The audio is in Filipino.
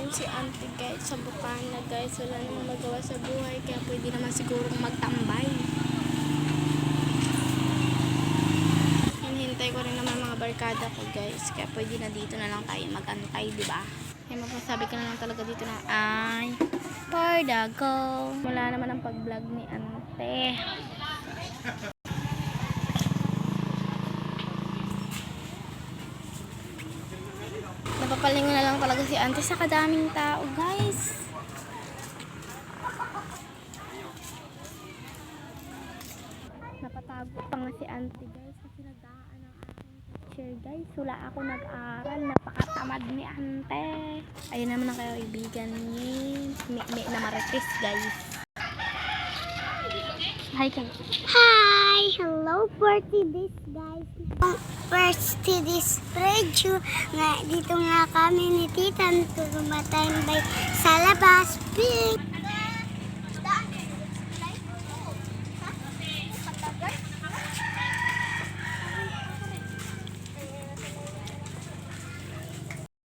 si auntie guys sa bukana guys. Wala namang magawa sa buhay kaya pwede naman siguro magtambay. Hinihintay ko rin naman mga barkada ko guys. Kaya pwede na dito na lang tayo magantay, diba? Kaya mapasabi ka na lang talaga dito na ay for the go. Wala naman ang pag-vlog ni ante. Napapalingon na lang talaga si ante sa kadaming tao guys. Napatago pa nga si ante guys kasi nagdaan ang aking teacher guys. Wala ako nag-aral, napakatamad ni ante. Ayun naman ang kaibigan ni Mikmi na Marites guys. Hi kayo. Hi! Hello for this guys. First to this preview nga dito nga kami ni Titan tumatambay sa labas. Big